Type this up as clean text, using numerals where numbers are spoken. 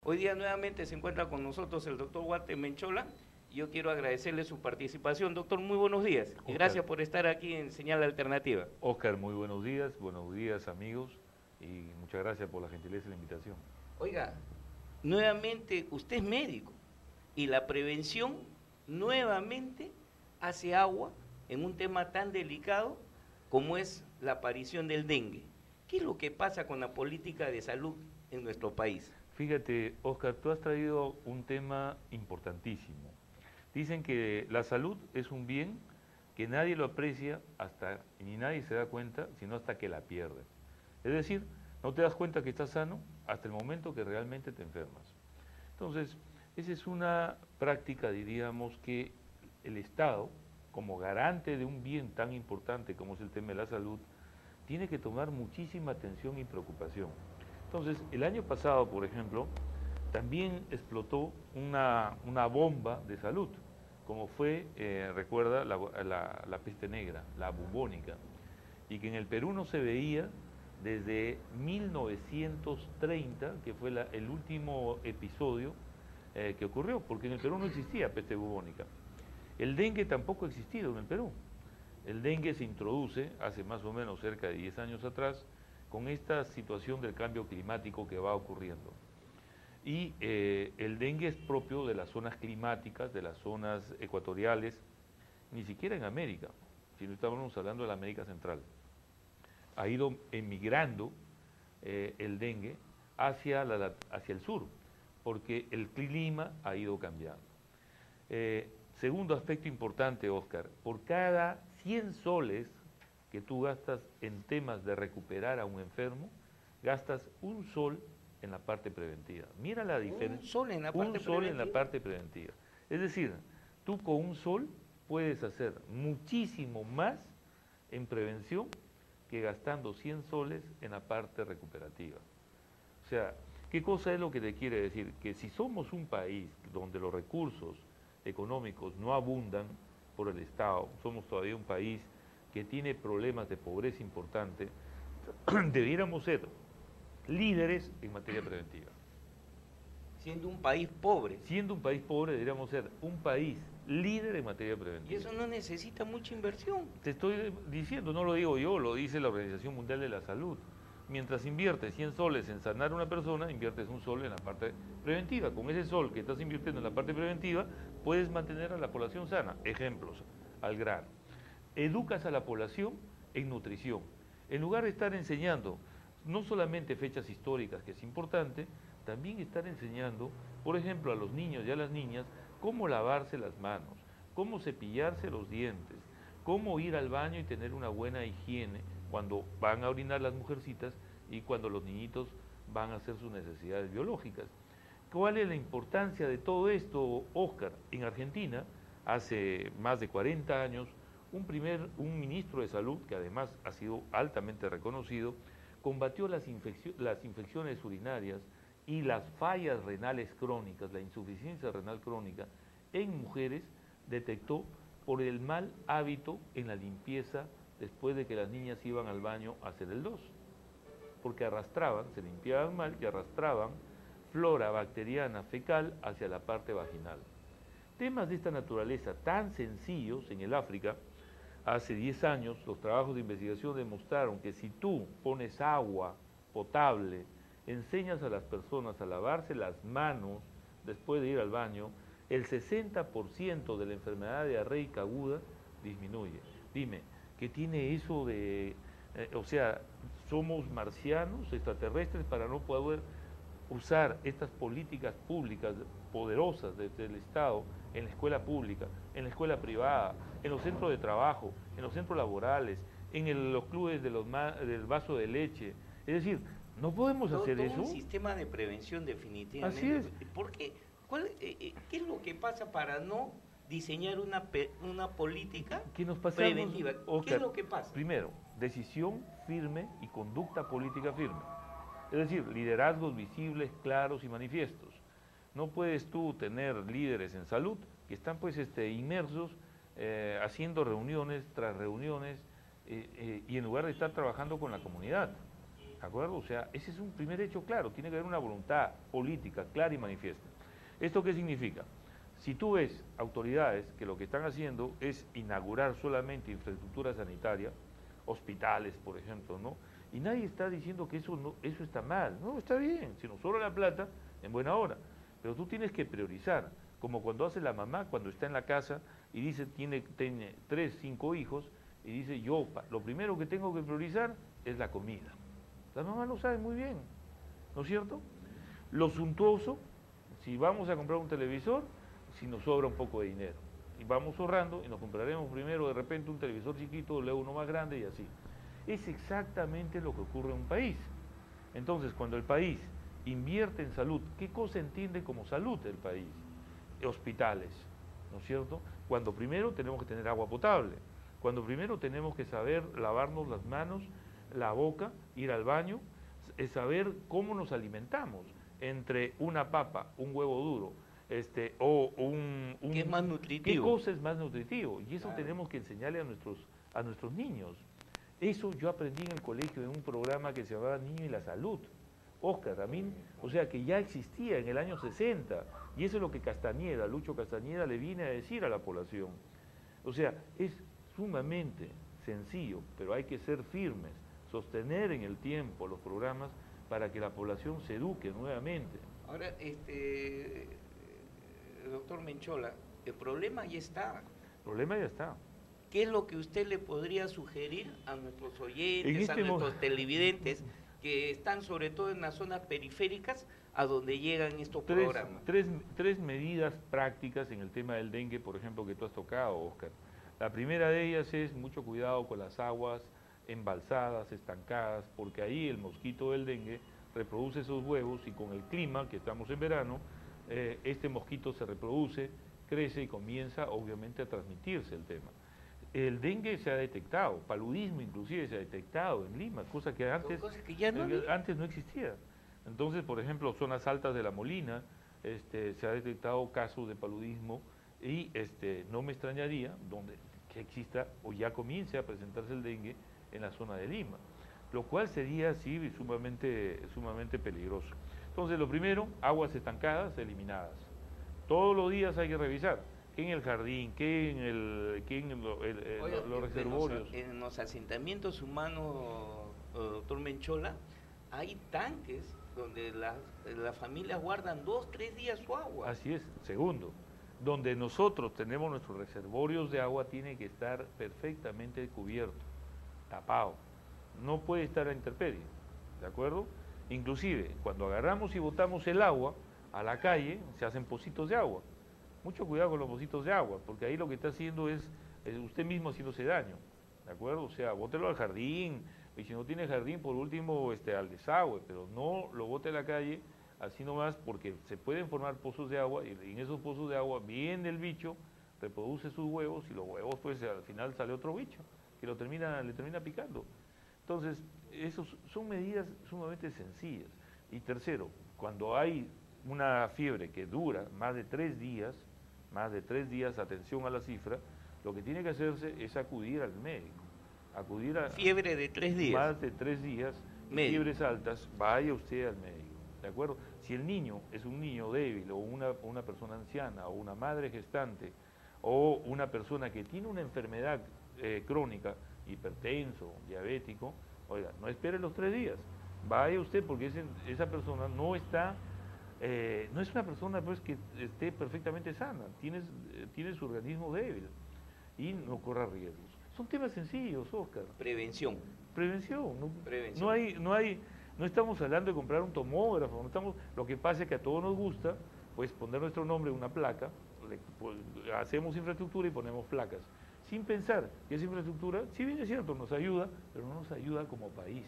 Hoy día nuevamente se encuentra con nosotros el doctor Walter Menchola. Yo quiero agradecerle su participación. Doctor, muy buenos días y Oscar, gracias por estar aquí en Señal Alternativa. Oscar, muy buenos días amigos y muchas gracias por la gentileza y la invitación. Oiga, nuevamente usted es médico y la prevención nuevamente hace agua en un tema tan delicado como es la aparición del dengue. ¿Qué es lo que pasa con la política de salud en nuestro país? Fíjate, Oscar, tú has traído un tema importantísimo. Dicen que la salud es un bien que nadie lo aprecia hasta, ni nadie se da cuenta, sino hasta que la pierde. Es decir, no te das cuenta que estás sano hasta el momento que realmente te enfermas. Entonces, esa es una práctica, diríamos, que el Estado, como garante de un bien tan importante como es el tema de la salud, tiene que tomar muchísima atención y preocupación. Entonces, el año pasado, por ejemplo, también explotó una bomba de salud, como fue, recuerda, la peste negra, la bubónica, y que en el Perú no se veía desde 1930, que fue el último episodio que ocurrió, porque en el Perú no existía peste bubónica. El dengue tampoco ha existido en el Perú. El dengue se introduce hace más o menos cerca de 10 años atrás con esta situación del cambio climático que va ocurriendo. Y el dengue es propio de las zonas climáticas, de las zonas ecuatoriales, ni siquiera en América, sino estamos hablando de la América Central. Ha ido emigrando el dengue hacia el sur, porque el clima ha ido cambiando. Segundo aspecto importante, Oscar, por cada 100 soles que tú gastas en temas de recuperar a un enfermo, gastas un sol en la parte preventiva. Mira la diferencia. Un sol en la Un parte sol en la preventiva. parte preventiva. Es decir, tú con un sol puedes hacer muchísimo más en prevención que gastando 100 soles en la parte recuperativa. O sea, ¿qué cosa es lo que te quiere decir? Que si somos un país donde los recursos económicos no abundan por el Estado, somos todavía un país que tiene problemas de pobreza importante, debiéramos ser líderes en materia preventiva. Siendo un país pobre. Siendo un país pobre, deberíamos ser un país líder en materia preventiva. Y eso no necesita mucha inversión. Te estoy diciendo, no lo digo yo, lo dice la Organización Mundial de la Salud. Mientras inviertes 100 soles en sanar a una persona, inviertes un sol en la parte preventiva. Con ese sol que estás invirtiendo en la parte preventiva, puedes mantener a la población sana. Ejemplos, al grano. Educas a la población en nutrición. En lugar de estar enseñando no solamente fechas históricas, que es importante, también estar enseñando, por ejemplo, a los niños y a las niñas, cómo lavarse las manos, cómo cepillarse los dientes, cómo ir al baño y tener una buena higiene cuando van a orinar las mujercitas y cuando los niñitos van a hacer sus necesidades biológicas. ¿Cuál es la importancia de todo esto, Oscar? En Argentina, hace más de 40 años, un ministro de salud, que además ha sido altamente reconocido, combatió las infecciones urinarias y las fallas renales crónicas, la insuficiencia renal crónica en mujeres, detectó por el mal hábito en la limpieza después de que las niñas iban al baño a hacer el dos, porque arrastraban, se limpiaban mal y arrastraban flora bacteriana fecal hacia la parte vaginal. Temas de esta naturaleza tan sencillos en el África, hace 10 años los trabajos de investigación demostraron que si tú pones agua potable, enseñas a las personas a lavarse las manos después de ir al baño, el 60% de la enfermedad diarreica aguda disminuye. Dime, ¿qué tiene eso de, o sea, somos marcianos, extraterrestres, para no poder usar estas políticas públicas poderosas desde el Estado en la escuela pública, en la escuela privada, en los centros de trabajo, en los centros laborales, en los clubes del vaso de leche? Es decir, no podemos hacer todo eso. un sistema de prevención definitivamente. Así es. Porque, ¿qué es lo que pasa para no diseñar una política Que nos pasamos, preventiva? Oscar, ¿Qué es lo que pasa? Primero, decisión firme y conducta política firme. Es decir, liderazgos visibles, claros y manifiestos. No puedes tú tener líderes en salud que están pues inmersos haciendo reuniones tras reuniones y en lugar de estar trabajando con la comunidad. ¿De acuerdo? O sea, ese es un primer hecho claro, tiene que haber una voluntad política clara y manifiesta. ¿Esto qué significa? Si tú ves autoridades que lo que están haciendo es inaugurar solamente infraestructura sanitaria, hospitales, por ejemplo, ¿no? Y nadie está diciendo que eso, no, eso está mal. No, está bien, si nos sobra la plata, en buena hora. Pero tú tienes que priorizar, como cuando hace la mamá cuando está en la casa y dice, tiene 3, 5 hijos, y dice, yo lo primero que tengo que priorizar es la comida. Las mamás lo saben muy bien, ¿no es cierto? Lo suntuoso, si vamos a comprar un televisor, si nos sobra un poco de dinero. Y vamos ahorrando y nos compraremos primero de repente un televisor chiquito, luego uno más grande y así. Es exactamente lo que ocurre en un país. Entonces, cuando el país invierte en salud, ¿qué cosa entiende como salud el país? Hospitales, ¿no es cierto? Cuando primero tenemos que tener agua potable, cuando primero tenemos que saber lavarnos las manos, la boca, ir al baño, es saber cómo nos alimentamos, entre una papa, un huevo duro, o ¿Qué es más nutritivo? ¿Qué cosa es más nutritivo? Y eso Claro. tenemos que enseñarle a nuestros niños. Eso yo aprendí en el colegio en un programa que se llamaba Niño y la Salud. Oscar, a mí, o sea, que ya existía en el año 60, y eso es lo que Castañeda, Lucho Castañeda, le viene a decir a la población. O sea, es sumamente sencillo, pero hay que ser firmes, sostener en el tiempo los programas para que la población se eduque nuevamente. Ahora, doctor Menchola, el problema ya está. El problema ya está. ¿Qué es lo que usted le podría sugerir a nuestros oyentes, a En nuestros televidentes, que están sobre todo en las zonas periféricas a donde llegan estos programas? Tres medidas prácticas en el tema del dengue, por ejemplo, que tú has tocado, Oscar. La primera de ellas es mucho cuidado con las aguas embalsadas, estancadas, porque ahí el mosquito del dengue reproduce esos huevos y con el clima, que estamos en verano, este mosquito se reproduce, crece y comienza obviamente a transmitirse el tema. El dengue se ha detectado, paludismo inclusive se ha detectado en Lima, cosa que antes, antes no existía. Entonces, por ejemplo, zonas altas de La Molina, se ha detectado casos de paludismo y no me extrañaría que exista o ya comience a presentarse el dengue en la zona de Lima, lo cual sería así sumamente peligroso. Entonces, lo primero, aguas estancadas eliminadas. Todos los días hay que revisar. ¿Qué en el jardín? ¿Qué en los reservorios? En los asentamientos humanos, doctor Menchola, hay tanques donde las familias guardan 2, 3 días su agua. Así es. Segundo, donde nosotros tenemos nuestros reservorios de agua tiene que estar perfectamente cubierto, tapado. No puede estar a intemperie, ¿de acuerdo? Inclusive, cuando agarramos y botamos el agua a la calle, se hacen pocitos de agua. Mucho cuidado con los pocitos de agua, porque ahí lo que está haciendo es usted mismo haciéndose daño, ¿de acuerdo? O sea, bótelo al jardín, y si no tiene jardín, por último, al desagüe, pero no lo bote a la calle, así nomás, porque se pueden formar pozos de agua, y en esos pozos de agua viene el bicho, reproduce sus huevos, y los huevos, pues, al final sale otro bicho, que le termina picando. Entonces, esas son medidas sumamente sencillas. Y tercero, cuando hay una fiebre que dura más de 3 días, atención a la cifra, lo que tiene que hacerse es acudir al médico. Acudir a fiebre de 3 días. Más de 3 días, fiebres altas, vaya usted al médico, ¿de acuerdo? Si el niño es un niño débil o una persona anciana o una madre gestante o una persona que tiene una enfermedad crónica, hipertenso, diabético, oiga, no espere los 3 días, vaya usted porque esa persona no está... no es una persona pues, que esté perfectamente sana, tiene su organismo débil y no corra riesgos. Son temas sencillos, Oscar. Prevención. Prevención. Prevención. No estamos hablando de comprar un tomógrafo, lo que pasa es que a todos nos gusta pues, poner nuestro nombre en una placa, hacemos infraestructura y ponemos placas, sin pensar que esa infraestructura, si bien es cierto, nos ayuda, pero no nos ayuda como país.